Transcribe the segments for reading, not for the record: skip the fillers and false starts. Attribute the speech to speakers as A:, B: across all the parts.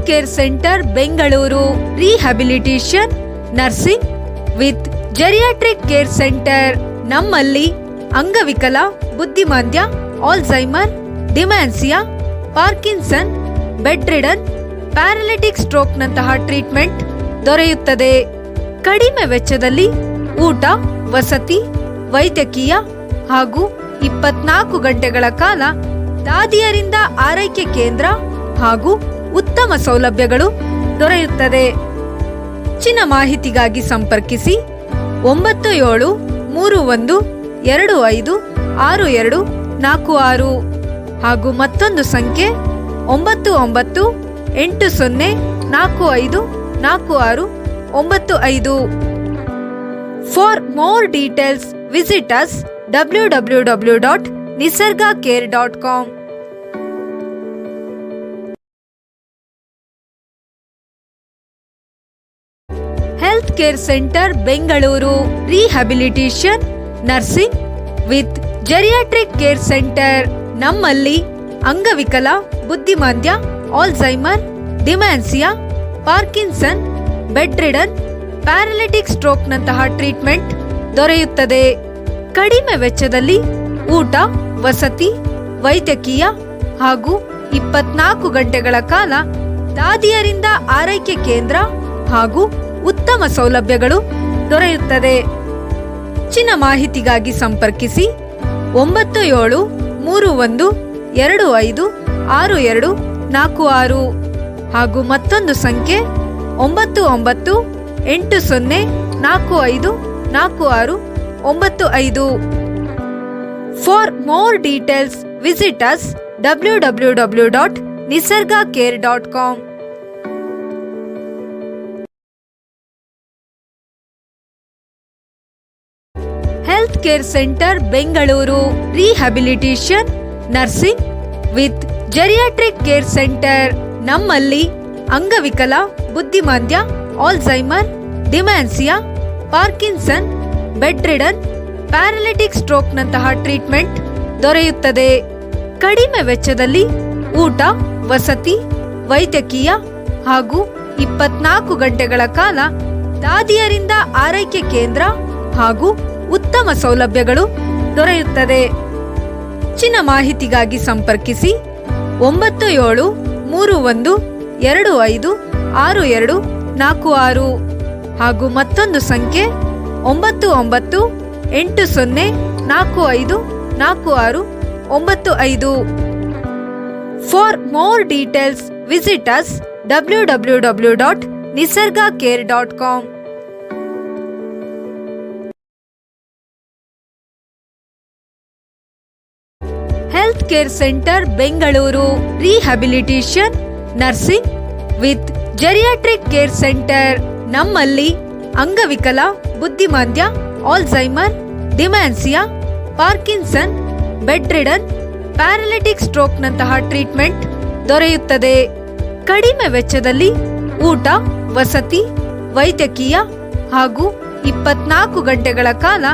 A: Health care centre Bengaluru rehabilitation nursing with geriatric care centre. ನಮ್ಮಲ್ಲಿ ಅಂಗವಿಕಲ, ಬುದ್ಧಿಮಾಂದ್ಯ, Alzheimer, dementia, Parkinson, bedridden, paralytic stroke ನಂತಹ treatment ದೊರೆಯುತ್ತದೆ. ಕಡಿಮೆ ವೆಚ್ಚದಲ್ಲಿ ಊಟ, ವಸತಿ, ವೈದ್ಯಕೀಯ ಹಾಗೂ 24 ಗಂಟೆಗಳ ಕಾಲ ದಾದಿಯರಿಂದ ಆರೈಕೆ ಕೇಂದ್ರ ಹಾಗೂ ಉತ್ತಮ ಸೌಲಭ್ಯಗಳು ದೊರೆಯುತ್ತದೆ. ಹೆಚ್ಚಿನ ಮಾಹಿತಿಗಾಗಿ ಸಂಪರ್ಕಿಸಿ 9731256246 ಹಾಗೂ ಮತ್ತೊಂದು ಸಂಖ್ಯೆ 9980454695. For more details, visit us www.nisargacare.com. Health care centre Bengaluru rehabilitation nursing with geriatric care centre. ನಮ್ಮಲ್ಲಿ ಅಂಗವಿಕಲ, ಬುದ್ಧಿಮಾಂದ್ಯ, Alzheimer, dementia, Parkinson, bedridden, paralytic stroke ನಂತಹ ಟ್ರೀಟ್ಮೆಂಟ್ ದೊರೆಯುತ್ತದೆ. ಕಡಿಮೆ ವೆಚ್ಚದಲ್ಲಿ ಊಟ, ವಸತಿ, ವೈದ್ಯಕೀಯ ಹಾಗೂ 24 ಗಂಟೆಗಳ ಕಾಲ ದಾದಿಯರಿಂದ ಆರೈಕೆ ಕೇಂದ್ರ ಹಾಗೂ ಉತ್ತಮ ಸೌಲಭ್ಯಗಳು ದೊರೆಯುತ್ತದೆ. ಹೆಚ್ಚಿನ ಮಾಹಿತಿಗಾಗಿ ಸಂಪರ್ಕಿಸಿ 9731256246 ಹಾಗೂ ಮತ್ತೊಂದು ಸಂಖ್ಯೆ 9980454695. For more details, visit us www.nisargacare.com. Health care centre Bengaluru rehabilitation nursing with geriatric care centre. ನಮ್ಮಲ್ಲಿ ಅಂಗವಿಕಲ, ಬುದ್ಧಿಮಾಂದ್ಯ, Alzheimer, dementia, Parkinson, bedridden, paralytic stroke ನಂತಹ ಟ್ರೀಟ್ಮೆಂಟ್ ದೊರೆಯುತ್ತದೆ. ಕಡಿಮೆ ವೆಚ್ಚದಲ್ಲಿ ಊಟ, ವಸತಿ, ವೈದ್ಯಕೀಯ ಹಾಗೂ 24 ಗಂಟೆಗಳ ಕಾಲ ದಾದಿಯರಿಂದ ಆರೈಕೆ ಕೇಂದ್ರ ಹಾಗೂ ಉತ್ತಮ ಸೌಲಭ್ಯಗಳು ದೊರೆಯುತ್ತದೆ. ಹೆಚ್ಚಿನ ಮಾಹಿತಿಗಾಗಿ ಸಂಪರ್ಕಿಸಿ 9731256246 ಹಾಗೂ ಮತ್ತೊಂದು ಸಂಖ್ಯೆ 9980454695. For more details, visit us www.nisargacare.com. Health care centre Bengaluru rehabilitation nursing with geriatric care centre. ನಮ್ಮಲ್ಲಿ ಅಂಗವಿಕಲ, ಬುದ್ಧಿಮಾಂದ್ಯ, Alzheimer, dementia, Parkinson, bedridden, paralytic stroke ನಂತಹ ಟ್ರೀಟ್ಮೆಂಟ್ ದೊರೆಯುತ್ತದೆ. ಕಡಿಮೆ ವೆಚ್ಚದಲ್ಲಿ ಊಟ, ವಸತಿ, ವೈದ್ಯಕೀಯ ಹಾಗೂ 24 ಗಂಟೆಗಳ ಕಾಲ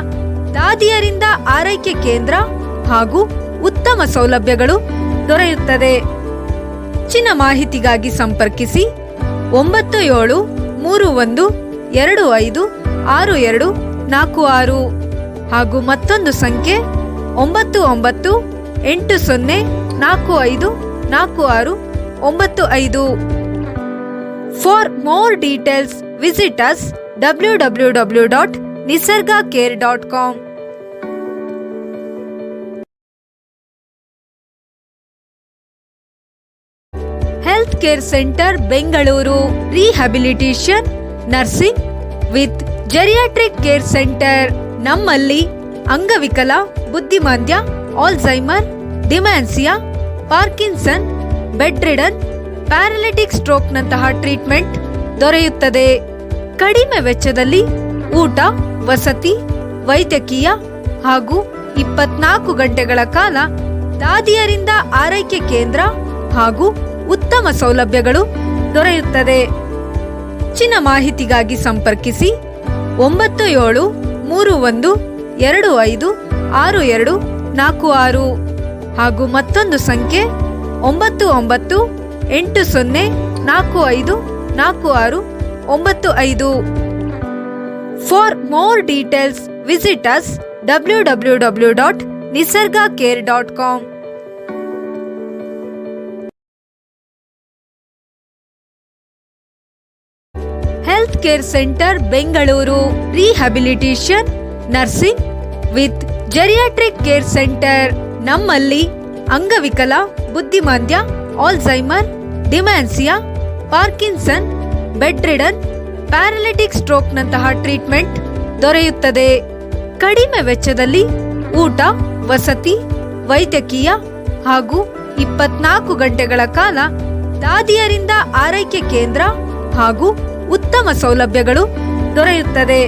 A: ದಾದಿಯರಿಂದ ಆರೈಕೆ ಕೇಂದ್ರ ಹಾಗೂ ಉತ್ತಮ ಸೌಲಭ್ಯಗಳು ದೊರೆಯುತ್ತದೆ. ಹೆಚ್ಚಿನ ಮಾಹಿತಿಗಾಗಿ ಸಂಪರ್ಕಿಸಿ 9731256246 ಹಾಗೂ ಮತ್ತೊಂದು ಸಂಖ್ಯೆ 9980454695. For more details, visit us www.nisargacare.com. Health care centre Bengaluru rehabilitation nursing with geriatric care centre. ನಮ್ಮಲ್ಲಿ ಅಂಗವಿಕಲ, ಬುದ್ಧಿಮಾಂದ್ಯ, Alzheimer, dementia, Parkinson, bedridden, paralytic stroke ನಂತಹ ಟ್ರೀಟ್ಮೆಂಟ್ ದೊರೆಯುತ್ತದೆ. ಕಡಿಮೆ ವೆಚ್ಚದಲ್ಲಿ ಊಟ, ವಸತಿ, ವೈದ್ಯಕೀಯ ಹಾಗೂ 24 ಗಂಟೆಗಳ ಕಾಲ ದಾದಿಯರಿಂದ ಆರೈಕೆ ಕೇಂದ್ರ ಹಾಗೂ ಉತ್ತಮ ಸೌಲಭ್ಯಗಳು ದೊರೆಯುತ್ತದೆ. ಹೆಚ್ಚಿನ ಮಾಹಿತಿಗಾಗಿ ಸಂಪರ್ಕಿಸಿ 9731256246 ಹಾಗೂ ಮತ್ತೊಂದು ಸಂಖ್ಯೆ 9980454695. 454695. For more details, visit us www.nisargacare.com. Health care centre Bengaluru rehabilitation nursing with geriatric care centre. ನಮ್ಮಲ್ಲಿ ಅಂಗವಿಕಲ, ಬುದ್ಧಿಮಾಂದ್ಯ, Alzheimer, dementia, Parkinson, bedridden, paralytic stroke ನಂತಹ ಟ್ರೀಟ್ಮೆಂಟ್ ದೊರೆಯುತ್ತದೆ. ಕಡಿಮೆ ವೆಚ್ಚದಲ್ಲಿ ಊಟ, ವಸತಿ, ವೈದ್ಯಕೀಯ ಹಾಗೂ 24 ಗಂಟೆಗಳ ಕಾಲ ದಾದಿಯರಿಂದ ಆರೈಕೆ ಕೇಂದ್ರ ಹಾಗೂ ಉತ್ತಮ ಸೌಲಭ್ಯಗಳು ದೊರೆಯುತ್ತದೆ.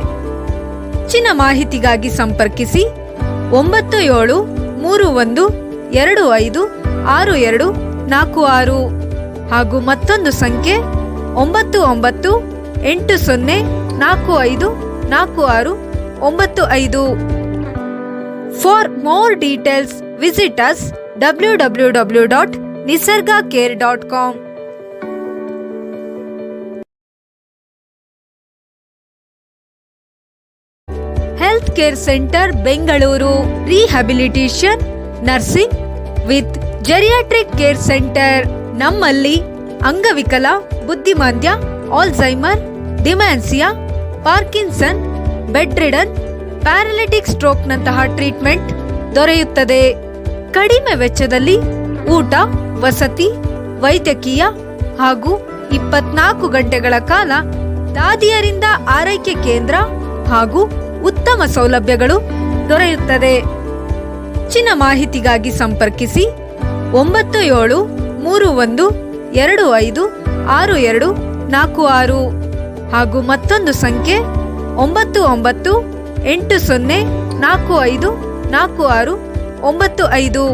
A: ಹೆಚ್ಚಿನ ಮಾಹಿತಿಗಾಗಿ ಸಂಪರ್ಕಿಸಿ 9731256246 ಹಾಗೂ ಮತ್ತೊಂದು ಸಂಖ್ಯೆ 9980454695. For more details visit us www.nisargacare.com. Health care centre Bengaluru rehabilitation nursing with geriatric care centre. ನಮ್ಮಲ್ಲಿ ಅಂಗವಿಕಲ, ಬುದ್ಧಿಮಾಂದ್ಯ, Alzheimer, dementia, Parkinson, bedridden, paralytic stroke ನಂತಹ ಟ್ರೀಟ್ಮೆಂಟ್ ದೊರೆಯುತ್ತದೆ. ಕಡಿಮೆ ವೆಚ್ಚದಲ್ಲಿ ಊಟ, ವಸತಿ, ವೈದ್ಯಕೀಯ ಹಾಗೂ 24 ಗಂಟೆಗಳ ಕಾಲ ದಾದಿಯರಿಂದ ಆರೈಕೆ ಕೇಂದ್ರ ಹಾಗೂ ಉತ್ತಮ ಸೌಲಭ್ಯಗಳು ದೊರೆಯುತ್ತದೆ. ಹೆಚ್ಚಿನ ಮಾಹಿತಿಗಾಗಿ ಸಂಪರ್ಕಿಸಿ 9731256246 ಹಾಗೂ ಮತ್ತೊಂದು ಸಂಖ್ಯೆ 9980454695.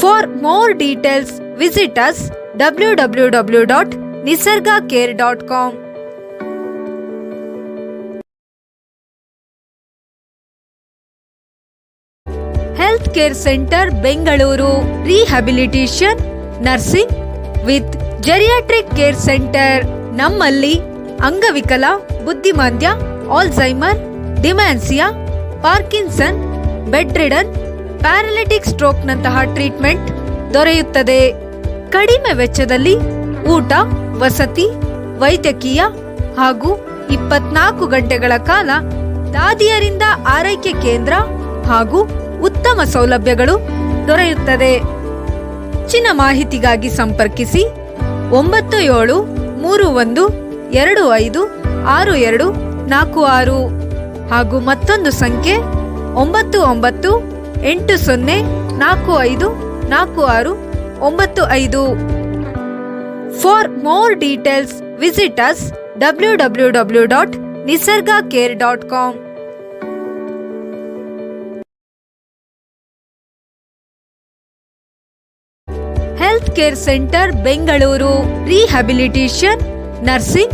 A: For more details visit us www.nisargacare.com. Health care centre Bengaluru rehabilitation nursing with geriatric care centre. ನಮ್ಮಲ್ಲಿ ಅಂಗವಿಕಲ, ಬುದ್ಧಿಮಾಂದ್ಯ, Alzheimer, dementia, Parkinson, bedridden, paralytic stroke ನಂತಹ ಟ್ರೀಟ್ಮೆಂಟ್ ದೊರೆಯುತ್ತದೆ. ಕಡಿಮೆ ವೆಚ್ಚದಲ್ಲಿ ಊಟ, ವಸತಿ, ವೈದ್ಯಕೀಯ ಹಾಗೂ 24 ಗಂಟೆಗಳ ಕಾಲ ದಾದಿಯರಿಂದ ಆರೈಕೆ ಕೇಂದ್ರ ಹಾಗೂ ಉತ್ತಮ ಸೌಲಭ್ಯಗಳು ದೊರೆಯುತ್ತದೆ. ಹೆಚ್ಚಿನ ಮಾಹಿತಿಗಾಗಿ ಸಂಪರ್ಕಿಸಿ 9731256246 ಹಾಗೂ ಮತ್ತೊಂದು ಸಂಖ್ಯೆ 9980454695. For more details visit us www.nisargacare.com. Health care centre Bengaluru rehabilitation nursing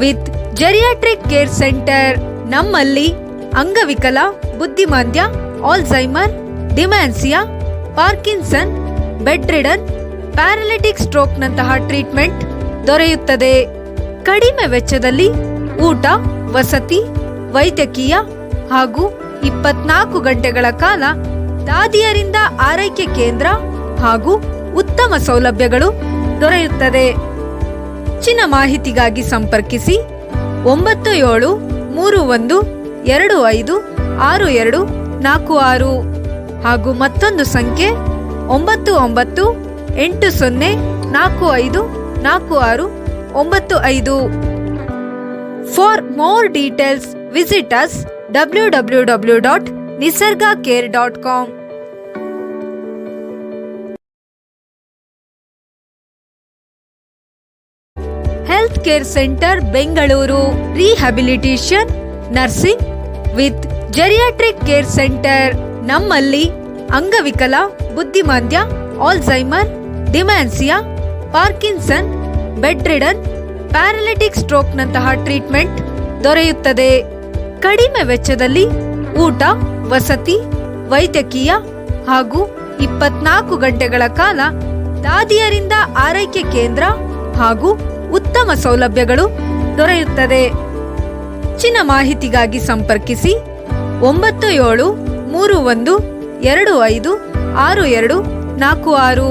A: with geriatric care centre. ನಮ್ಮಲ್ಲಿ ಅಂಗವಿಕಲ, ಬುದ್ಧಿಮಾಂದ್ಯ, Alzheimer, dementia, Parkinson, bedridden, paralytic stroke ನಂತಹ ಟ್ರೀಟ್ಮೆಂಟ್ ದೊರೆಯುತ್ತದೆ. ಕಡಿಮೆ ವೆಚ್ಚದಲ್ಲಿ ಊಟ, ವಸತಿ, ವೈದ್ಯಕೀಯ ಹಾಗೂ 24 ಗಂಟೆಗಳ ಕಾಲ ದಾದಿಯರಿಂದ ಆರೈಕೆ ಕೇಂದ್ರ ಹಾಗೂ ಉತ್ತಮ ಸೌಲಭ್ಯಗಳು ದೊರೆಯುತ್ತದೆ. ಹೆಚ್ಚಿನ ಮಾಹಿತಿಗಾಗಿ ಸಂಪರ್ಕಿಸಿ 9731256246 ಹಾಗೂ ಮತ್ತೊಂದು ಸಂಖ್ಯೆ 9980454695. For more details visit us www.nisargacare.com. Health care centre Bengaluru rehabilitation nursing with geriatric care centre. ನಮ್ಮಲ್ಲಿ ಅಂಗವಿಕಲ, ಬುದ್ಧಿಮಾಂದ್ಯ, Alzheimer, dementia, Parkinson, bedridden, paralytic stroke ನಂತಹ ಟ್ರೀಟ್ಮೆಂಟ್ ದೊರೆಯುತ್ತದೆ. ಕಡಿಮೆ ವೆಚ್ಚದಲ್ಲಿ ಊಟ, ವಸತಿ, ವೈದ್ಯಕೀಯ ಹಾಗೂ 24 ಗಂಟೆಗಳ ಕಾಲ ದಾದಿಯರಿಂದ ಆರೈಕೆ ಕೇಂದ್ರ ಹಾಗೂ ಉತ್ತಮ ಸೌಲಭ್ಯಗಳು ದೊರೆಯುತ್ತದೆ. ಹೆಚ್ಚಿನ ಮಾಹಿತಿಗಾಗಿ ಸಂಪರ್ಕಿಸಿ 9731256246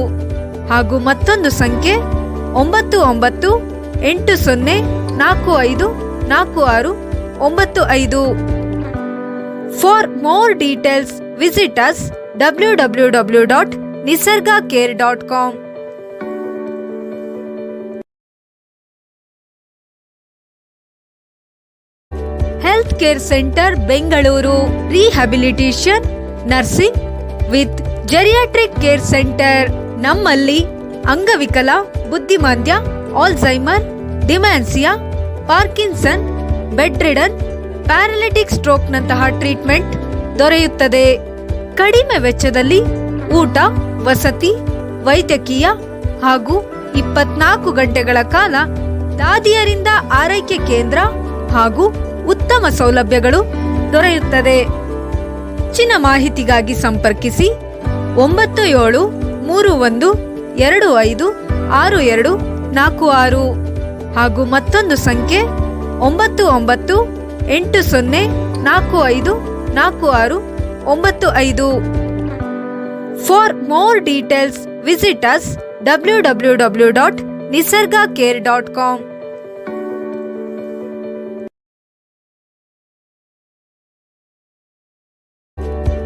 A: ಹಾಗೂ ಮತ್ತೊಂದು ಸಂಖ್ಯೆ 9980454695. For more details visit us www.nisargacare.com. Health care centre Bengaluru rehabilitation nursing with geriatric care centre. ನಮ್ಮಲ್ಲಿ ಅಂಗವಿಕಲ, ಬುದ್ಧಿಮಾಂದ್ಯ, Alzheimer, dementia, Parkinson, bedridden, paralytic stroke ನಂತಹ ಟ್ರೀಟ್ಮೆಂಟ್ ದೊರೆಯುತ್ತದೆ. ಕಡಿಮೆ ವೆಚ್ಚದಲ್ಲಿ ಊಟ, ವಸತಿ, ವೈದ್ಯಕೀಯ ಹಾಗೂ 24 ಗಂಟೆಗಳ ಕಾಲ ದಾದಿಯರಿಂದ ಆರೈಕೆ ಕೇಂದ್ರ ಹಾಗೂ ಉತ್ತಮ ಸೌಲಭ್ಯಗಳು ದೊರೆಯುತ್ತದೆ. ಹೆಚ್ಚಿನ ಮಾಹಿತಿಗಾಗಿ ಸಂಪರ್ಕಿಸಿ 9731256246 ಹಾಗೂ ಮತ್ತೊಂದು ಸಂಖ್ಯೆ 9980454695. For more details visit us www.nisargacare.com.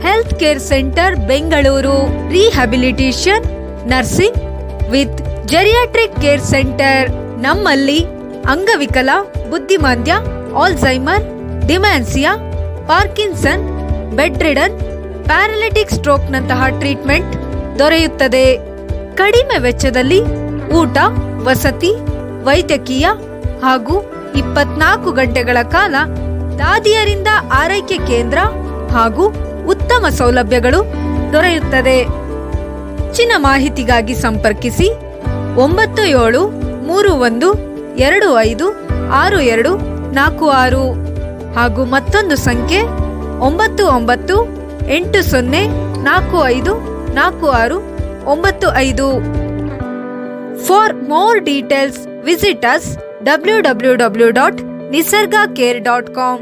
A: Health care centre Bengaluru rehabilitation nursing with geriatric care centre. ನಮ್ಮಲ್ಲಿ ಅಂಗವಿಕಲ, ಬುದ್ಧಿಮಾಂದ್ಯ, Alzheimer, dementia, Parkinson, bedridden, paralytic stroke ನಂತಹ ಟ್ರೀಟ್ಮೆಂಟ್ ದೊರೆಯುತ್ತದೆ. ಕಡಿಮೆ ವೆಚ್ಚದಲ್ಲಿ ಊಟ, ವಸತಿ, ವೈದ್ಯಕೀಯ ಹಾಗೂ 24 ಗಂಟೆಗಳ ಕಾಲ ದಾದಿಯರಿಂದ ಆರೈಕೆ ಕೇಂದ್ರ ಹಾಗೂ ಉತ್ತಮ ಸೌಲಭ್ಯಗಳು ದೊರೆಯುತ್ತದೆ. ಹೆಚ್ಚಿನ ಮಾಹಿತಿಗಾಗಿ ಸಂಪರ್ಕಿಸಿ 9731256246 ಹಾಗೂ ಮತ್ತೊಂದು ಸಂಖ್ಯೆ 9980454695. For more details visit us www.nisargacare.com.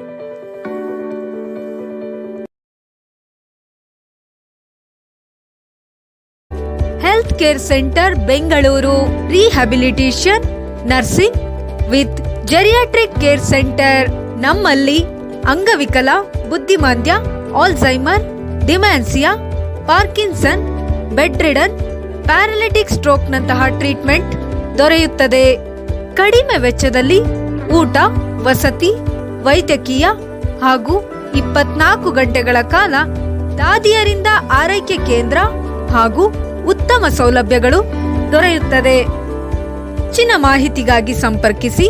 A: Health care centre Bengaluru rehabilitation nursing with geriatric care centre. ನಮ್ಮಲ್ಲಿ ಅಂಗವಿಕಲ, ಬುದ್ಧಿಮಾಂದ್ಯ, Alzheimer, dementia, Parkinson, bedridden, paralytic stroke ನಂತಹ ಟ್ರೀಟ್ಮೆಂಟ್ ದೊರೆಯುತ್ತದೆ. ಕಡಿಮೆ ವೆಚ್ಚದಲ್ಲಿ ಊಟ, ವಸತಿ, ವೈದ್ಯಕೀಯ ಹಾಗೂ 24 ಗಂಟೆಗಳ ಕಾಲ ದಾದಿಯರಿಂದ ಆರೈಕೆ ಕೇಂದ್ರ ಹಾಗೂ ಉತ್ತಮ ಸೌಲಭ್ಯಗಳು ದೊರೆಯುತ್ತದೆ. ಹೆಚ್ಚಿನ ಮಾಹಿತಿಗಾಗಿ ಸಂಪರ್ಕಿಸಿ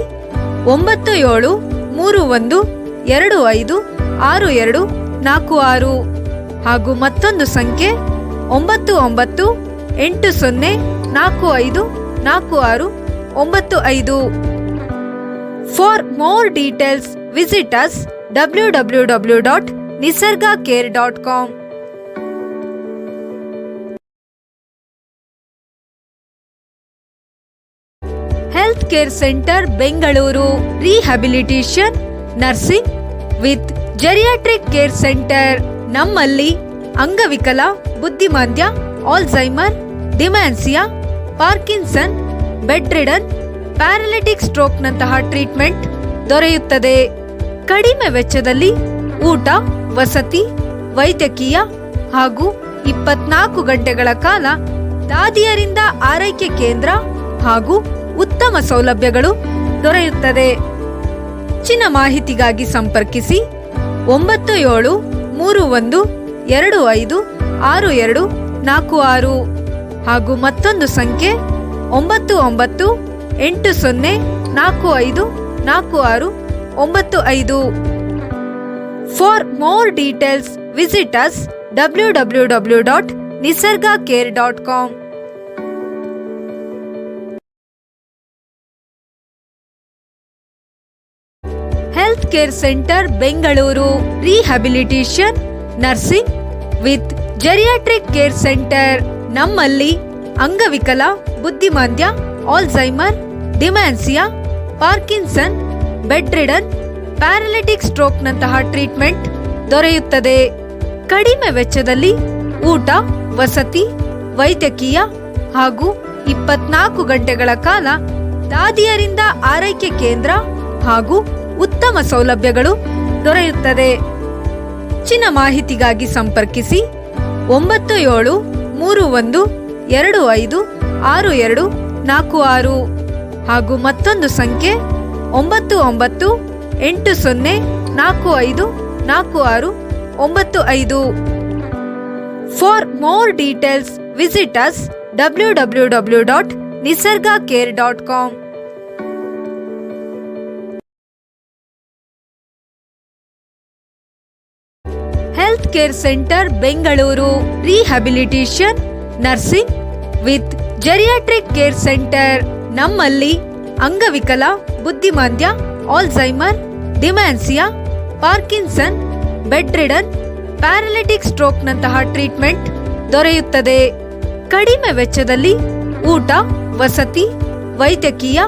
A: 9731256246 ಹಾಗೂ ಮತ್ತೊಂದು ಸಂಖ್ಯೆ 9980454695. For more details visit us www.nisargacare.com. Health care centre Bengaluru rehabilitation nursing with geriatric care centre. ನಮ್ಮಲ್ಲಿ ಅಂಗವಿಕಲ, ಬುದ್ಧಿಮಾಂದ್ಯ, Alzheimer, dementia, Parkinson, bedridden, paralytic stroke ನಂತಹ ಟ್ರೀಟ್ಮೆಂಟ್ ದೊರೆಯುತ್ತದೆ. ಕಡಿಮೆ ವೆಚ್ಚದಲ್ಲಿ ಊಟ, ವಸತಿ, ವೈದ್ಯಕೀಯ ಹಾಗೂ 24 ಗಂಟೆಗಳ ಕಾಲ ದಾದಿಯರಿಂದ ಆರೈಕೆ ಕೇಂದ್ರ ಹಾಗೂ ಉತ್ತಮ ಸೌಲಭ್ಯಗಳು ದೊರೆಯುತ್ತದೆ. ಹೆಚ್ಚಿನ ಮಾಹಿತಿಗಾಗಿ ಸಂಪರ್ಕಿಸಿ 9731256246 ಹಾಗೂ ಮತ್ತೊಂದು ಸಂಖ್ಯೆ 9980454695. For more details visit us www.nisargacare.com. Health care centre Bengaluru rehabilitation nursing with geriatric care centre. ನಮ್ಮಲ್ಲಿ ಅಂಗವಿಕಲ, ಬುದ್ಧಿಮಾಂದ್ಯ, Alzheimer, dementia, Parkinson, bedridden, paralytic ಸ್ಟ್ರೋಕ್ನಂತಹ ಟ್ರೀಟ್ಮೆಂಟ್ ದೊರೆಯುತ್ತದೆ. ಕಡಿಮೆ ವೆಚ್ಚದಲ್ಲಿ ಊಟ, ವಸತಿ, ವೈದ್ಯಕೀಯ ಹಾಗೂ 24 ಗಂಟೆಗಳ ಕಾಲ ದಾದಿಯರಿಂದ ಆರೈಕೆ ಕೇಂದ್ರ ಹಾಗೂ ಉತ್ತಮ ಸೌಲಭ್ಯಗಳು ದೊರೆಯುತ್ತದೆ. ಹೆಚ್ಚಿನ ಮಾಹಿತಿಗಾಗಿ ಸಂಪರ್ಕಿಸಿ 9731256246 ಹಾಗೂ ಮತ್ತೊಂದು ಸಂಖ್ಯೆ 9980454695. For more details, visit us www.nisargacare.com. Health care centre Bengaluru. Rehabilitation, nursing with geriatric care centre. ನಮ್ಮಲ್ಲಿ ಅಂಗವಿಕಲ, ಬುದ್ಧಿಮಾಂದ್ಯ, Alzheimer, dementia, Parkinson, bedridden, paralytic ಸ್ಟ್ರೋಕ್ನಂತಹ ಟ್ರೀಟ್ಮೆಂಟ್ ದೊರೆಯುತ್ತದೆ. ಕಡಿಮೆ ವೆಚ್ಚದಲ್ಲಿ ಊಟ, ವಸತಿ, ವೈದ್ಯಕೀಯ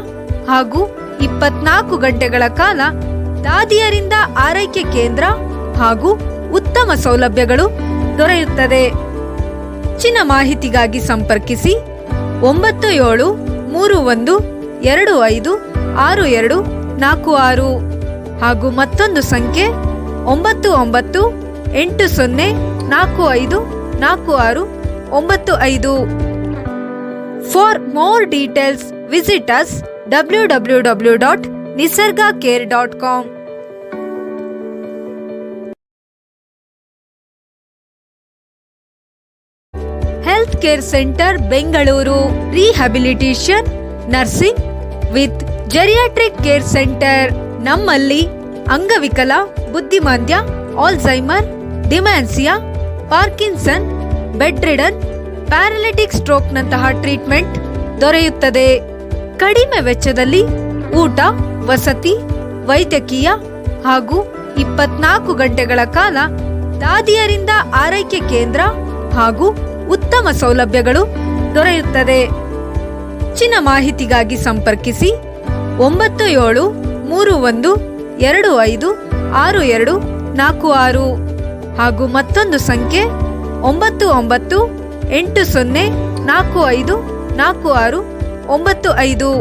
A: ಹಾಗೂ 24 ಗಂಟೆಗಳ ಕಾಲ ದಾದಿಯರಿಂದ ಆರೈಕೆ ಕೇಂದ್ರ ಹಾಗೂ ಉತ್ತಮ ಸೌಲಭ್ಯಗಳು ದೊರೆಯುತ್ತದೆ. ಹೆಚ್ಚಿನ ಮಾಹಿತಿಗಾಗಿ ಸಂಪರ್ಕಿಸಿ 9731256246 ಹಾಗೂ ಮತ್ತೊಂದು ಸಂಖ್ಯೆ 9980454695. For more details, visit us www.nisargacare.com. Health care centre Bengaluru. Rehabilitation, nursing with geriatric care centre. ನಮ್ಮಲ್ಲಿ ಅಂಗವಿಕಲ, ಬುದ್ಧಿಮಾಂದ್ಯ, Alzheimer, dementia, Parkinson, bedridden, paralytic ಸ್ಟ್ರೋಕ್ನಂತಹ ಟ್ರೀಟ್ಮೆಂಟ್ ದೊರೆಯುತ್ತದೆ. ಕಡಿಮೆ ವೆಚ್ಚದಲ್ಲಿ ಊಟ, ವಸತಿ, ವೈದ್ಯಕೀಯ ಹಾಗೂ 24 ಗಂಟೆಗಳ ಕಾಲ ದಾದಿಯರಿಂದ ಆರೈಕೆ ಕೇಂದ್ರ ಹಾಗೂ ಉತ್ತಮ ಸೌಲಭ್ಯಗಳು ದೊರೆಯುತ್ತದೆ. ಹೆಚ್ಚಿನ ಮಾಹಿತಿಗಾಗಿ ಸಂಪರ್ಕಿಸಿ 9731256246 ಹಾಗೂ ಮತ್ತೊಂದು ಸಂಖ್ಯೆ 9980454695.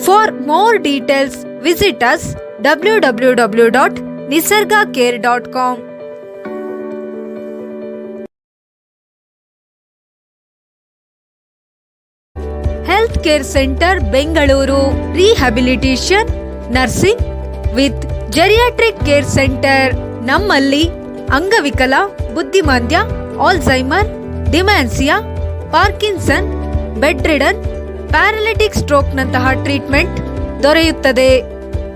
A: For more details, visit us www.nisargacare.com. Health care centre Bengaluru. Rehabilitation, nursing with geriatric care centre. ನಮ್ಮಲ್ಲಿ ಅಂಗವಿಕಲ, ಬುದ್ಧಿಮಾಂದ್ಯ, Alzheimer, dementia, Parkinson, bedridden, paralytic ಸ್ಟ್ರೋಕ್ನಂತಹ ಟ್ರೀಟ್ಮೆಂಟ್ ದೊರೆಯುತ್ತದೆ.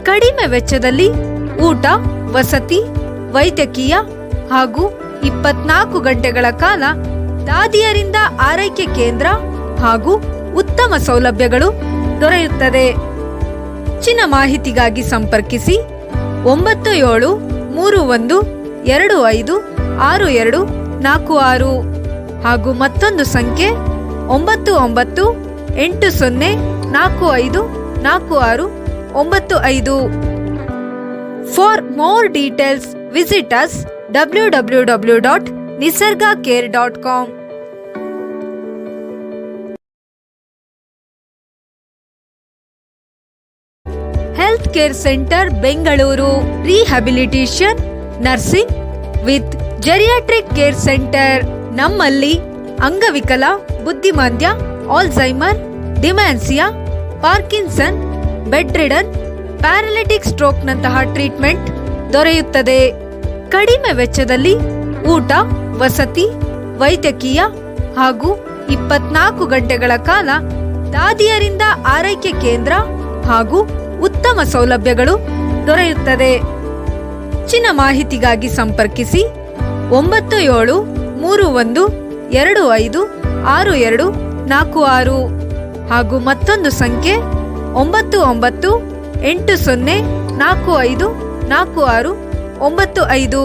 A: ಕಡಿಮೆ ವೆಚ್ಚದಲ್ಲಿ ಊಟ, ವಸತಿ, ವೈದ್ಯಕೀಯ ಹಾಗೂ 24 ಗಂಟೆಗಳ ಕಾಲ ದಾದಿಯರಿಂದ ಆರೈಕೆ ಕೇಂದ್ರ ಹಾಗೂ ಉತ್ತಮ ಸೌಲಭ್ಯಗಳು ದೊರೆಯುತ್ತದೆ. ಹೆಚ್ಚಿನ ಮಾಹಿತಿಗಾಗಿ ಸಂಪರ್ಕಿಸಿ 9731256246 ಹಾಗೂ ಮತ್ತೊಂದು ಸಂಖ್ಯೆ 9980454695. For more details, visit us www.nisargacare.com. Health care centre Bengaluru. Rehabilitation, nursing with geriatric care centre. ನಮ್ಮಲ್ಲಿ ಅಂಗವಿಕಲ, ಬುದ್ಧಿಮಾಂದ್ಯ, Alzheimer, dementia, Parkinson, bedridden, paralytic ಸ್ಟ್ರೋಕ್ನಂತಹ ಟ್ರೀಟ್ಮೆಂಟ್ ದೊರೆಯುತ್ತದೆ. ಕಡಿಮೆ ವೆಚ್ಚದಲ್ಲಿ ಊಟ, ವಸತಿ, ವೈದ್ಯಕೀಯ ಹಾಗೂ 24 ಗಂಟೆಗಳ ಕಾಲ ದಾದಿಯರಿಂದ ಆರೈಕೆ ಕೇಂದ್ರ ಹಾಗೂ ಉತ್ತಮ ಸೌಲಭ್ಯಗಳು ದೊರೆಯುತ್ತದೆ. ಹೆಚ್ಚಿನ ಮಾಹಿತಿಗಾಗಿ ಸಂಪರ್ಕಿಸಿ 9731256246 ಹಾಗೂ ಮತ್ತೊಂದು ಸಂಖ್ಯೆ 9980454695.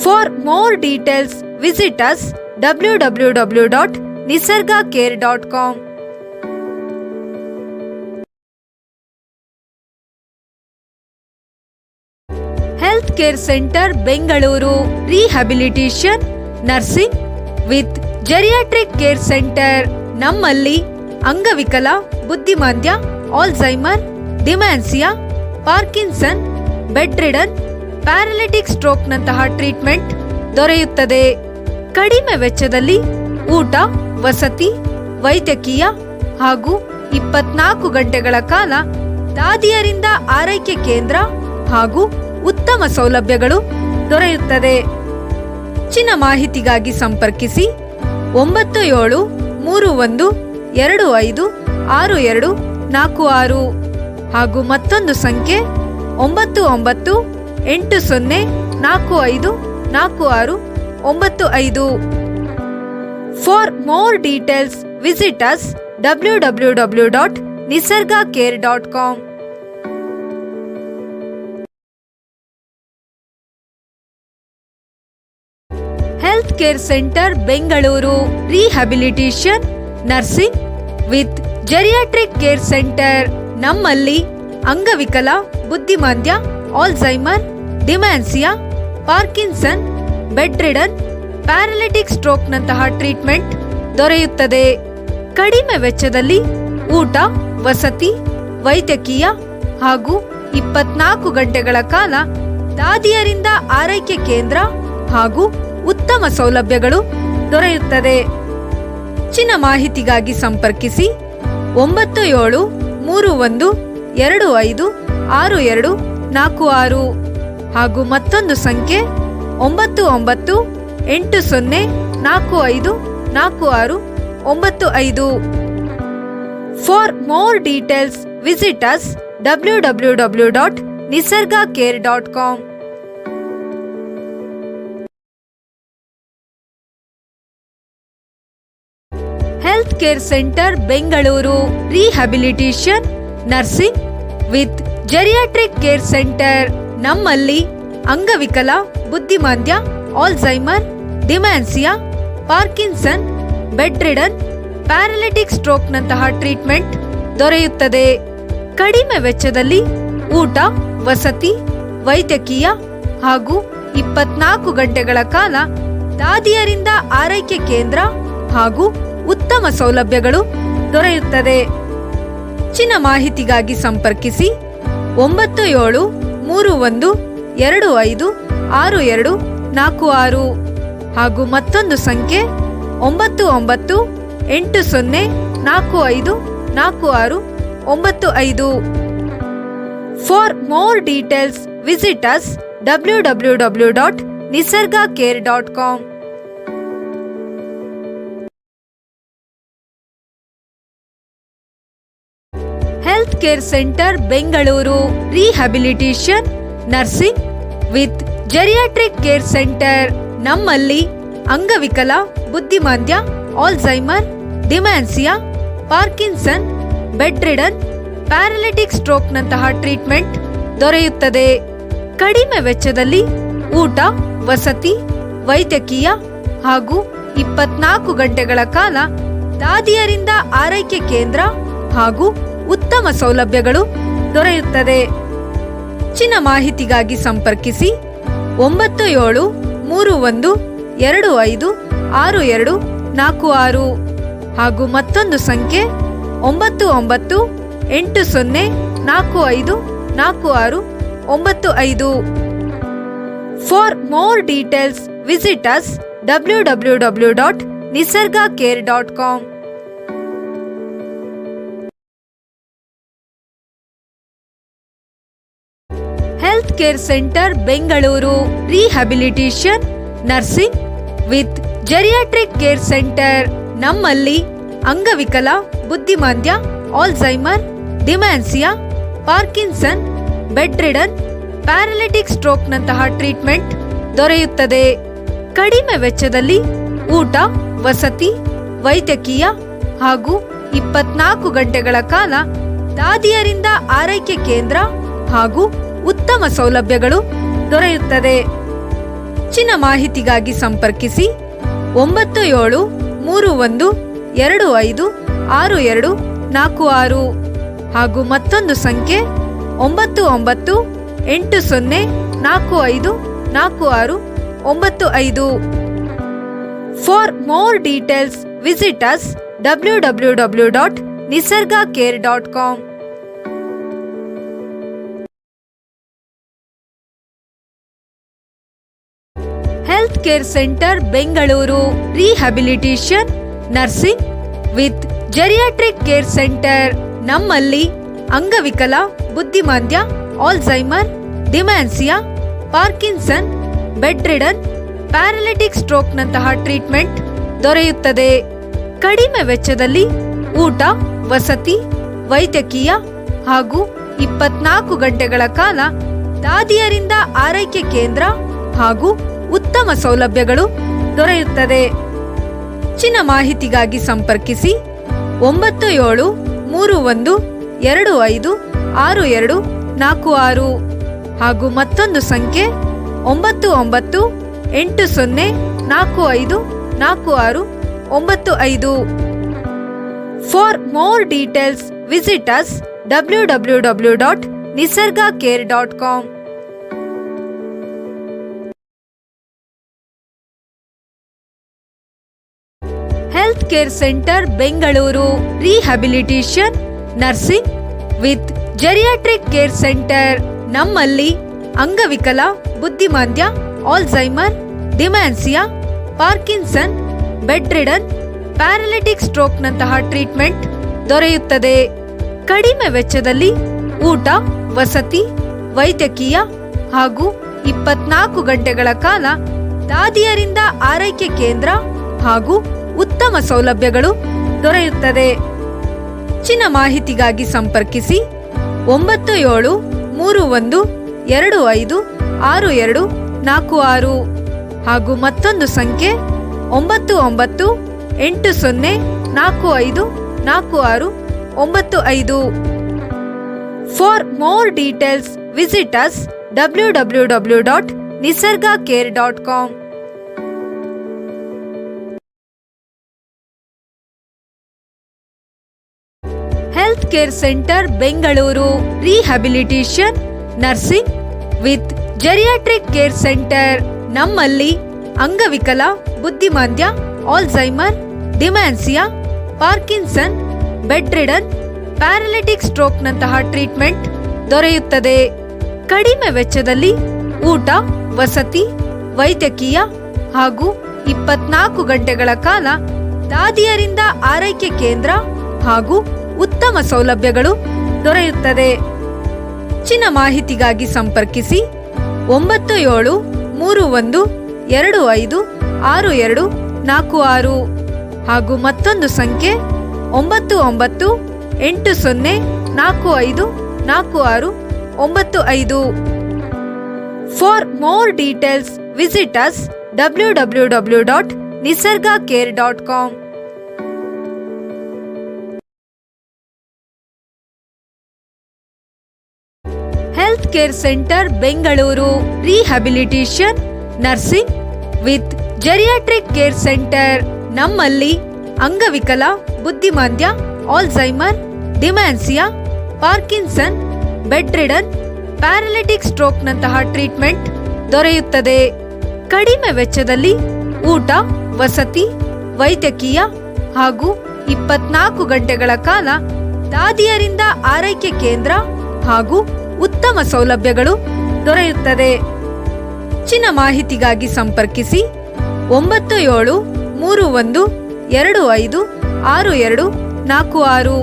A: For more details, visit us www.nisargacare.com. Health care centre Bengaluru rehabilitation nursing with geriatric care centre. ನಮ್ಮಲ್ಲಿ ಅಂಗವಿಕಲ, ಬುದ್ಧಿಮಾಂದ್ಯ, Alzheimer, dementia, Parkinson, bedridden, paralytic stroke ನಂತಹ ಟ್ರೀಟ್ಮೆಂಟ್ ದೊರೆಯುತ್ತದೆ. ಕಡಿಮೆ ವೆಚ್ಚದಲ್ಲಿ ಊಟ, ವಸತಿ, ವೈದ್ಯಕೀಯ ಹಾಗೂ 24 ಗಂಟೆಗಳ ಕಾಲ ದಾದಿಯರಿಂದ ಆರೈಕೆ ಕೇಂದ್ರ ಹಾಗೂ ಉತ್ತಮ ಸೌಲಭ್ಯಗಳು ದೊರೆಯುತ್ತದೆ. ಹೆಚ್ಚಿನ ಮಾಹಿತಿಗಾಗಿ ಸಂಪರ್ಕಿಸಿ 9731256246 ಹಾಗೂ ಮತ್ತೊಂದು ಸಂಖ್ಯೆ 9980454695. For more details, visit us www.nisargacare.com. Health care centre Bengaluru rehabilitation nursing with geriatric care centre. ನಮ್ಮಲ್ಲಿ ಅಂಗವಿಕಲ, ಬುದ್ಧಿಮಾಂದ್ಯ, Alzheimer, dementia, Parkinson, bedridden, paralytic stroke ನಂತಹ ಟ್ರೀಟ್ಮೆಂಟ್ ದೊರೆಯುತ್ತದೆ. ಕಡಿಮೆ ವೆಚ್ಚದಲ್ಲಿ ಊಟ, ವಸತಿ, ವೈದ್ಯಕೀಯ ಹಾಗೂ 24 ಗಂಟೆಗಳ ಕಾಲ ದಾದಿಯರಿಂದ ಆರೈಕೆ ಕೇಂದ್ರ ಹಾಗೂ ಉತ್ತಮ ಸೌಲಭ್ಯಗಳು ದೊರೆಯುತ್ತದೆ. ಹೆಚ್ಚಿನ ಮಾಹಿತಿಗಾಗಿ ಸಂಪರ್ಕಿಸಿ 9731256246 ಹಾಗೂ ಮತ್ತೊಂದು ಸಂಖ್ಯೆ 9980454695. For more details, visit us www.nisargacare.com. Health care centre Bengaluru rehabilitation nursing with geriatric care centre. ನಮ್ಮಲ್ಲಿ ಅಂಗವಿಕಲ, ಬುದ್ಧಿಮಾಂದ್ಯ, Alzheimer, dementia, Parkinson, bedridden, paralytic stroke ನಂತಹ ಟ್ರೀಟ್ಮೆಂಟ್ ದೊರೆಯುತ್ತದೆ. ಕಡಿಮೆ ವೆಚ್ಚದಲ್ಲಿ ಊಟ, ವಸತಿ, ವೈದ್ಯಕೀಯ ಹಾಗೂ 24 ಗಂಟೆಗಳ ಕಾಲ ದಾದಿಯರಿಂದ ಆರೈಕೆ ಕೇಂದ್ರ ಹಾಗೂ ಉತ್ತಮ ಸೌಲಭ್ಯಗಳು ದೊರೆಯುತ್ತದೆ. ಹೆಚ್ಚಿನ ಮಾಹಿತಿಗಾಗಿ ಸಂಪರ್ಕಿಸಿ 9731256246 ಹಾಗೂ ಮತ್ತೊಂದು ಸಂಖ್ಯೆ 9980454695. For more details, visit us www.nisargacare.com. Health care centre Bengaluru rehabilitation nursing with geriatric care centre. ನಮ್ಮಲ್ಲಿ ಅಂಗವಿಕಲ, ಬುದ್ಧಿಮಾಂದ್ಯ, Alzheimer, dementia, Parkinson, bedridden, paralytic stroke ನಂತಹ ಟ್ರೀಟ್ಮೆಂಟ್ ದೊರೆಯುತ್ತದೆ. ಕಡಿಮೆ ವೆಚ್ಚದಲ್ಲಿ ಊಟ, ವಸತಿ, ವೈದ್ಯಕೀಯ ಹಾಗೂ 24 ಗಂಟೆಗಳ ಕಾಲ ದಾದಿಯರಿಂದ ಆರೈಕೆ ಕೇಂದ್ರ ಹಾಗೂ ಉತ್ತಮ ಸೌಲಭ್ಯಗಳು ದೊರೆಯುತ್ತದೆ. ಹೆಚ್ಚಿನ ಮಾಹಿತಿಗಾಗಿ ಸಂಪರ್ಕಿಸಿ 9731256246 ಹಾಗೂ ಮತ್ತೊಂದು ಸಂಖ್ಯೆ 9980454695. For more details, visit us www.nisargacare.com. Health care centre Bengaluru rehabilitation nursing with geriatric care centre. ನಮ್ಮಲ್ಲಿ ಅಂಗವಿಕಲ, ಬುದ್ಧಿಮಾಂದ್ಯ, Alzheimer, dementia, Parkinson, bedridden, paralytic stroke ನಂತಹ ಟ್ರೀಟ್ಮೆಂಟ್ ದೊರೆಯುತ್ತದೆ. ಕಡಿಮೆ ವೆಚ್ಚದಲ್ಲಿ ಊಟ, ವಸತಿ, ವೈದ್ಯಕೀಯ ಹಾಗೂ 24 ಗಂಟೆಗಳ ಕಾಲ ದಾದಿಯರಿಂದ ಆರೈಕೆ ಕೇಂದ್ರ ಹಾಗೂ ಉತ್ತಮ ಸೌಲಭ್ಯಗಳು ದೊರೆಯುತ್ತದೆ. ಹೆಚ್ಚಿನ ಮಾಹಿತಿಗಾಗಿ ಸಂಪರ್ಕಿಸಿ 9731256246 ಹಾಗೂ ಮತ್ತೊಂದು ಸಂಖ್ಯೆ 9980454695. 454695. For more details, visit us www.nisargacare.com. Health care centre Bengaluru rehabilitation nursing with geriatric care centre. ನಮ್ಮಲ್ಲಿ ಅಂಗವಿಕಲ, ಬುದ್ಧಿಮಾಂದ್ಯ, Alzheimer, dementia, Parkinson, bedridden, paralytic stroke ನಂತಹ ಟ್ರೀಟ್ಮೆಂಟ್ ದೊರೆಯುತ್ತದೆ. ಕಡಿಮೆ ವೆಚ್ಚದಲ್ಲಿ ಊಟ, ವಸತಿ, ವೈದ್ಯಕೀಯ ಹಾಗೂ 24 ಗಂಟೆಗಳ ಕಾಲ ದಾದಿಯರಿಂದ ಆರೈಕೆ ಕೇಂದ್ರ ಹಾಗೂ ಉತ್ತಮ ಸೌಲಭ್ಯಗಳು ದೊರೆಯುತ್ತದೆ. ಹೆಚ್ಚಿನ ಮಾಹಿತಿಗಾಗಿ ಸಂಪರ್ಕಿಸಿ 9731256246 ಹಾಗೂ ಮತ್ತೊಂದು ಸಂಖ್ಯೆ 9980454695. For more details visit us www.nisargacare.com. Health care centre Bengaluru rehabilitation nursing with geriatric care centre. ನಮ್ಮಲ್ಲಿ ಅಂಗವಿಕಲ, ಬುದ್ಧಿಮಾಂದ್ಯ, Alzheimer, dementia, Parkinson, bedridden, paralytic stroke ನಂತಹ ಟ್ರೀಟ್ಮೆಂಟ್ ದೊರೆಯುತ್ತದೆ. ಕಡಿಮೆ ವೆಚ್ಚದಲ್ಲಿ ಊಟ, ವಸತಿ, ವೈದ್ಯಕೀಯ ಹಾಗೂ 24 ಗಂಟೆಗಳ ಕಾಲ ದಾದಿಯರಿಂದ ಆರೈಕೆ ಕೇಂದ್ರ ಹಾಗೂ ಉತ್ತಮ ಸೌಲಭ್ಯಗಳು ದೊರೆಯುತ್ತದೆ. ಹೆಚ್ಚಿನ ಮಾಹಿತಿಗಾಗಿ ಸಂಪರ್ಕಿಸಿ 9731256246 ಹಾಗೂ ಮತ್ತೊಂದು ಸಂಖ್ಯೆ 9980454695. For more details visit us www.nisargacare.com. Health care centre Bengaluru rehabilitation nursing with geriatric care centre. ನಮ್ಮಲ್ಲಿ ಅಂಗವಿಕಲ, ಬುದ್ಧಿಮಾಂದ್ಯ, Alzheimer, dementia, Parkinson, bedridden, paralytic stroke ನಂತಹ ಟ್ರೀಟ್ಮೆಂಟ್ ದೊರೆಯುತ್ತದೆ. ಕಡಿಮೆ ವೆಚ್ಚದಲ್ಲಿ ಊಟ, ವಸತಿ, ವೈದ್ಯಕೀಯ ಹಾಗೂ 24 ಗಂಟೆಗಳ ಕಾಲ ದಾದಿಯರಿಂದ ಆರೈಕೆ ಕೇಂದ್ರ ಹಾಗೂ ಉತ್ತಮ ಸೌಲಭ್ಯಗಳು ದೊರೆಯುತ್ತದೆ. ಹೆಚ್ಚಿನ ಮಾಹಿತಿಗಾಗಿ ಸಂಪರ್ಕಿಸಿ 9731256246 ಹಾಗೂ ಮತ್ತೊಂದು ಸಂಖ್ಯೆ 9980454695. For more details visit us www.nisargacare.com. Health care centre Bengaluru rehabilitation nursing with geriatric care centre. ನಮ್ಮಲ್ಲಿ ಅಂಗವಿಕಲ, ಬುದ್ಧಿಮಾಂದ್ಯ, Alzheimer, dementia, Parkinson, bedridden, paralytic stroke ನಂತಹ ಟ್ರೀಟ್ಮೆಂಟ್ ದೊರೆಯುತ್ತದೆ. ಕಡಿಮೆ ವೆಚ್ಚದಲ್ಲಿ ಊಟ, ವಸತಿ, ವೈದ್ಯಕೀಯ ಹಾಗೂ 24 ಗಂಟೆಗಳ ಕಾಲ ದಾದಿಯರಿಂದ ಆರೈಕೆ ಕೇಂದ್ರ ಹಾಗೂ ಉತ್ತಮ ಸೌಲಭ್ಯಗಳು ದೊರೆಯುತ್ತದೆ. ಹೆಚ್ಚಿನ ಮಾಹಿತಿಗಾಗಿ ಸಂಪರ್ಕಿಸಿ 9731256246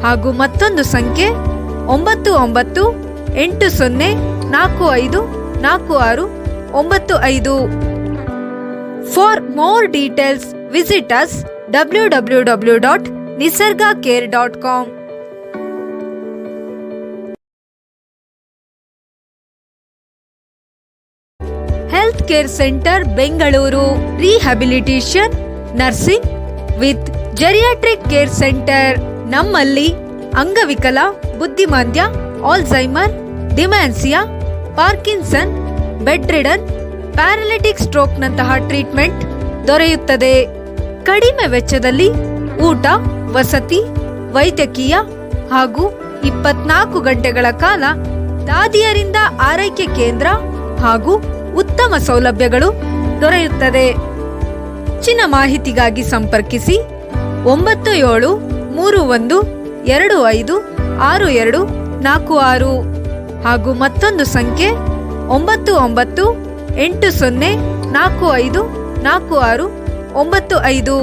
A: ಹಾಗೂ ಮತ್ತೊಂದು ಸಂಖ್ಯೆ 9980454695. For more details visit us www.nisargacare.com. Health care centre Bengaluru rehabilitation nursing with geriatric care centre. ನಮ್ಮಲ್ಲಿ ಅಂಗವಿಕಲ, ಬುದ್ಧಿಮಾಂದ್ಯ, Alzheimer, dementia, Parkinson, bedridden, paralytic stroke ನಂತಹ ಟ್ರೀಟ್ಮೆಂಟ್ ದೊರೆಯುತ್ತದೆ. ಕಡಿಮೆ ವೆಚ್ಚದಲ್ಲಿ ಊಟ, ವಸತಿ, ವೈದ್ಯಕೀಯ ಹಾಗೂ 24 ಗಂಟೆಗಳ ಕಾಲ ದಾದಿಯರಿಂದ ಆರೈಕೆ ಕೇಂದ್ರ ಹಾಗೂ ಉತ್ತಮ ಸೌಲಭ್ಯಗಳು ದೊರೆಯುತ್ತದೆ. ಹೆಚ್ಚಿನ ಮಾಹಿತಿಗಾಗಿ ಸಂಪರ್ಕಿಸಿ 9731256246 ಹಾಗೂ ಮತ್ತೊಂದು ಸಂಖ್ಯೆ 9980454695.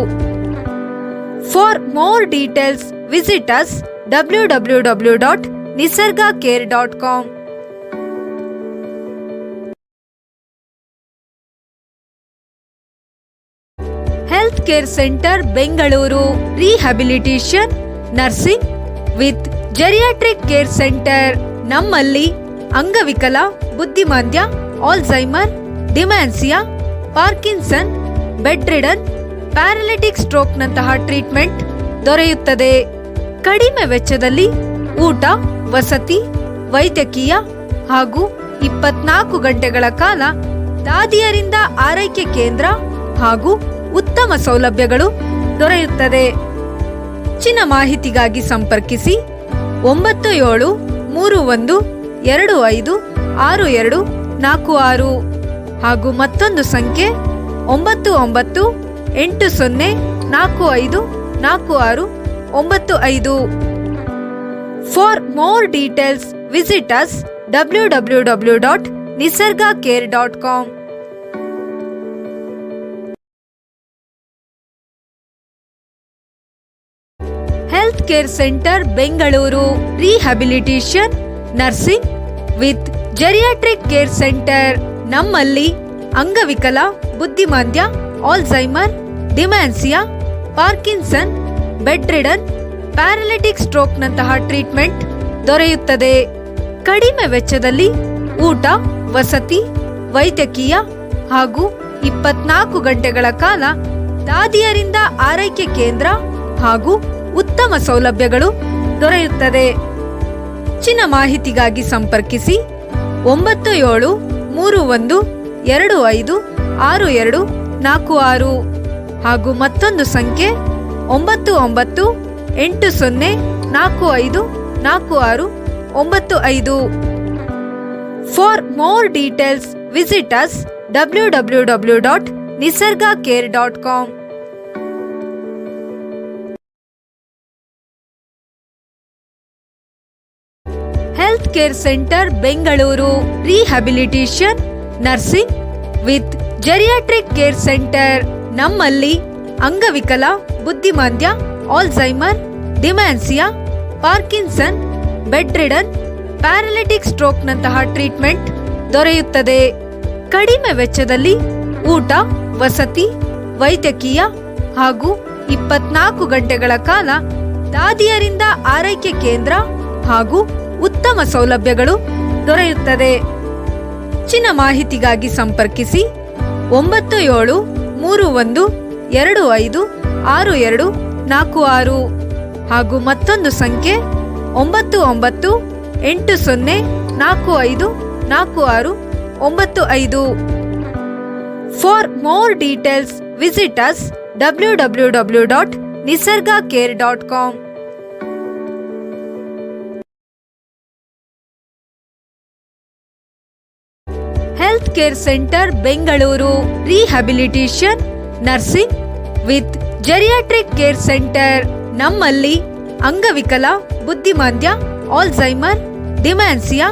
A: For more details, visit us www.nisargacare.com. Health care centre Bengaluru rehabilitation nursing with geriatric care centre. ನಮ್ಮಲ್ಲಿ ಅಂಗವಿಕಲ, ಬುದ್ಧಿಮಾಂದ್ಯ, Alzheimer, dementia, Parkinson, bedridden, paralytic stroke ನಂತಹ ಟ್ರೀಟ್ಮೆಂಟ್ ದೊರೆಯುತ್ತದೆ. ಕಡಿಮೆ ವೆಚ್ಚದಲ್ಲಿ ಊಟ, ವಸತಿ, ವೈದ್ಯಕೀಯ ಹಾಗೂ 24 ಗಂಟೆಗಳ ಕಾಲ ದಾದಿಯರಿಂದ ಆರೈಕೆ ಕೇಂದ್ರ ಹಾಗೂ ಉತ್ತಮ ಸೌಲಭ್ಯಗಳು ದೊರೆಯುತ್ತದೆ. ಹೆಚ್ಚಿನ ಮಾಹಿತಿಗಾಗಿ ಸಂಪರ್ಕಿಸಿ 9731256246 ಹಾಗೂ ಮತ್ತೊಂದು ಸಂಖ್ಯೆ 9980454695. For more details, visit us www.nisargacare.com. Health care centre Bengaluru rehabilitation nursing with geriatric care centre. ನಮ್ಮಲ್ಲಿ ಅಂಗವಿಕಲ, ಬುದ್ಧಿಮಾಂದ್ಯ, Alzheimer, dementia, Parkinson, bedridden, paralytic stroke ನಂತಹ ಟ್ರೀಟ್ಮೆಂಟ್ ದೊರೆಯುತ್ತದೆ. ಕಡಿಮೆ ವೆಚ್ಚದಲ್ಲಿ ಊಟ, ವಸತಿ, ವೈದ್ಯಕೀಯ ಹಾಗೂ 24 ಗಂಟೆಗಳ ಕಾಲ ದಾದಿಯರಿಂದ ಆರೈಕೆ ಕೇಂದ್ರ ಹಾಗೂ ಉತ್ತಮ ಸೌಲಭ್ಯಗಳು ದೊರೆಯುತ್ತದೆ. ಹೆಚ್ಚಿನ ಮಾಹಿತಿಗಾಗಿ ಸಂಪರ್ಕಿಸಿ 9731256246 ಹಾಗೂ ಮತ್ತೊಂದು ಸಂಖ್ಯೆ 9980454695. For more details, visit us www.nisargacare.com. Health care centre Bengaluru rehabilitation nursing with geriatric care centre. ನಮ್ಮಲ್ಲಿ ಅಂಗವಿಕಲ, ಬುದ್ಧಿಮಾಂದ್ಯ, Alzheimer, dementia, Parkinson, bedridden, paralytic stroke ನಂತಹ ಟ್ರೀಟ್ಮೆಂಟ್ ದೊರೆಯುತ್ತದೆ. ಕಡಿಮೆ ವೆಚ್ಚದಲ್ಲಿ ಊಟ, ವಸತಿ, ವೈದ್ಯಕೀಯ ಹಾಗೂ 24 ಗಂಟೆಗಳ ಕಾಲ ದಾದಿಯರಿಂದ ಆರೈಕೆ ಕೇಂದ್ರ ಹಾಗೂ ಉತ್ತಮ ಸೌಲಭ್ಯಗಳು ದೊರೆಯುತ್ತದೆ. ಹೆಚ್ಚಿನ ಮಾಹಿತಿಗಾಗಿ ಸಂಪರ್ಕಿಸಿ 9731256246 ಹಾಗೂ ಮತ್ತೊಂದು ಸಂಖ್ಯೆ 9980454695. For more details, visit us www.nisargacare.com. Health care centre Bengaluru rehabilitation nursing with geriatric care centre. ನಮ್ಮಲ್ಲಿ ಅಂಗವಿಕಲ, ಬುದ್ಧಿಮಾಂದ್ಯ, Alzheimer, dementia,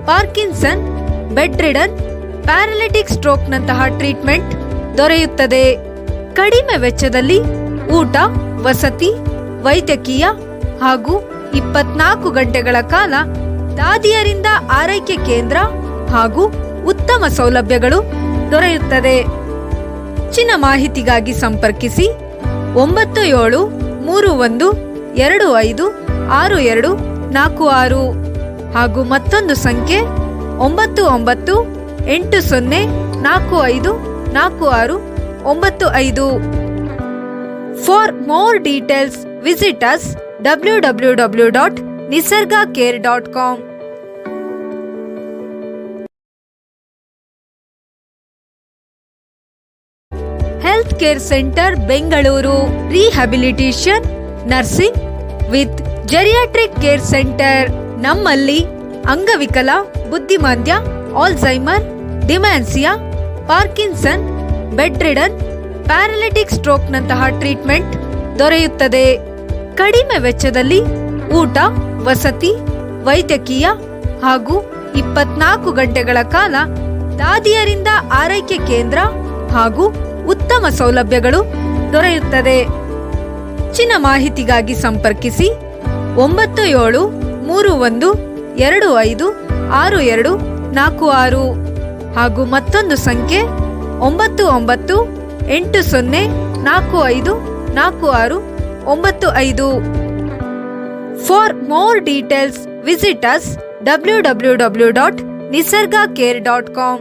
A: Parkinson, bedridden, paralytic stroke ನಂತಹ ಟ್ರೀಟ್ಮೆಂಟ್ ದೊರೆಯುತ್ತದೆ. ಕಡಿಮೆ ವೆಚ್ಚದಲ್ಲಿ ಊಟ, ವಸತಿ, ವೈದ್ಯಕೀಯ ಹಾಗೂ 24 ಗಂಟೆಗಳ ಕಾಲ ದಾದಿಯರಿಂದ ಆರೈಕೆ ಕೇಂದ್ರ ಹಾಗೂ ಉತ್ತಮ ಸೌಲಭ್ಯಗಳು ದೊರೆಯುತ್ತದೆ. ಹೆಚ್ಚಿನ ಮಾಹಿತಿಗಾಗಿ ಸಂಪರ್ಕಿಸಿ 9731256246 ಹಾಗೂ ಮತ್ತೊಂದು ಸಂಖ್ಯೆ 9980454695. For more details, visit us www.nisargacare.com. Health care centre Bengaluru rehabilitation nursing with geriatric care centre. ನಮ್ಮಲ್ಲಿ ಅಂಗವಿಕಲ, ಬುದ್ಧಿಮಾಂದ್ಯ, Alzheimer, dementia, Parkinson, bedridden, paralytic ಸ್ಟ್ರೋಕ್ನಂತಹ ಟ್ರೀಟ್ಮೆಂಟ್ ದೊರೆಯುತ್ತದೆ. ಕಡಿಮೆ ವೆಚ್ಚದಲ್ಲಿ ಊಟ, ವಸತಿ, ವೈದ್ಯಕೀಯ ಹಾಗೂ 24 ಗಂಟೆಗಳ ಕಾಲ ದಾದಿಯರಿಂದ ಆರೈಕೆ ಕೇಂದ್ರ ಹಾಗೂ ಉತ್ತಮ ಸೌಲಭ್ಯಗಳು ದೊರೆಯುತ್ತದೆ. ಹೆಚ್ಚಿನ ಮಾಹಿತಿಗಾಗಿ ಸಂಪರ್ಕಿಸಿ 9731256246 ಹಾಗೂ ಮತ್ತೊಂದು ಸಂಖ್ಯೆ 9980454695. For more details, visit us www.nisargacare.com.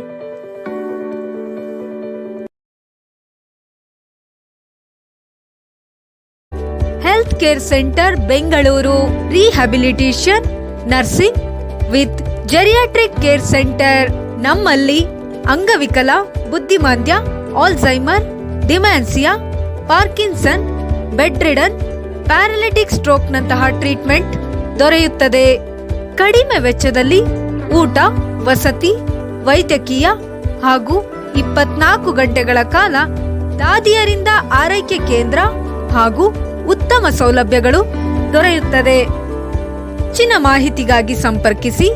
A: Health care centre Bengaluru. Rehabilitation, nursing with geriatric care centre. ನಮ್ಮಲ್ಲಿ ಅಂಗವಿಕಲ, ಬುದ್ಧಿಮಾಂದ್ಯ, Alzheimer, dementia, Parkinson, bedridden, paralytic ಸ್ಟ್ರೋಕ್ನಂತಹ ಟ್ರೀಟ್ಮೆಂಟ್ ದೊರೆಯುತ್ತದೆ. ಕಡಿಮೆ ವೆಚ್ಚದಲ್ಲಿ ಊಟ, ವಸತಿ, ವೈದ್ಯಕೀಯ ಹಾಗೂ 24 ಗಂಟೆಗಳ ಕಾಲ ದಾದಿಯರಿಂದ ಆರೈಕೆ ಕೇಂದ್ರ ಹಾಗೂ ಉತ್ತಮ ಸೌಲಭ್ಯಗಳು ದೊರೆಯುತ್ತದೆ. ಹೆಚ್ಚಿನ ಮಾಹಿತಿಗಾಗಿ ಸಂಪರ್ಕಿಸಿ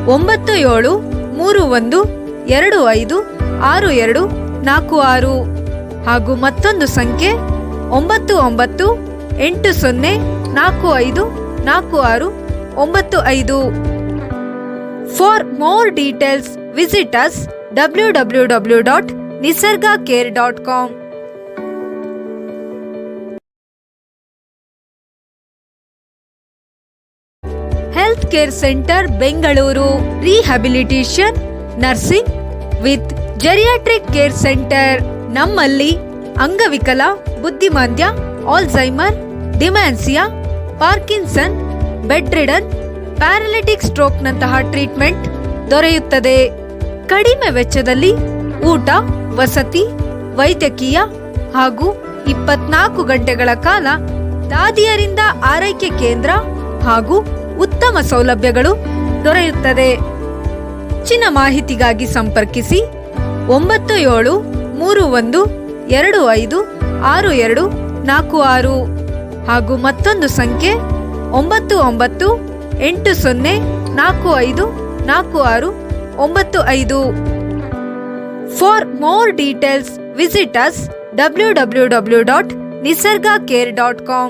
A: 9731256246 ಹಾಗೂ ಮತ್ತೊಂದು ಸಂಖ್ಯೆ 9980454695. For more details, visit us www.nisargacare.com. Health care centre Bengaluru. Rehabilitation, nursing with geriatric care centre. ನಮ್ಮಲ್ಲಿ ಅಂಗವಿಕಲ, ಬುದ್ಧಿಮಾಂದ್ಯ, Alzheimer, dementia, Parkinson, bedridden, paralytic ಸ್ಟ್ರೋಕ್ನಂತಹ ಟ್ರೀಟ್ಮೆಂಟ್ ದೊರೆಯುತ್ತದೆ. ಕಡಿಮೆ ವೆಚ್ಚದಲ್ಲಿ ಊಟ, ವಸತಿ, ವೈದ್ಯಕೀಯ ಹಾಗೂ 24 ಗಂಟೆಗಳ ಕಾಲ ದಾದಿಯರಿಂದ ಆರೈಕೆ ಕೇಂದ್ರ ಹಾಗೂ ಉತ್ತಮ ಸೌಲಭ್ಯಗಳು ದೊರೆಯುತ್ತದೆ. ಹೆಚ್ಚಿನ ಮಾಹಿತಿಗಾಗಿ ಸಂಪರ್ಕಿಸಿ 9731256246 ಹಾಗೂ ಮತ್ತೊಂದು ಸಂಖ್ಯೆ 9980454695. For more details, visit us www.nisargacare.com.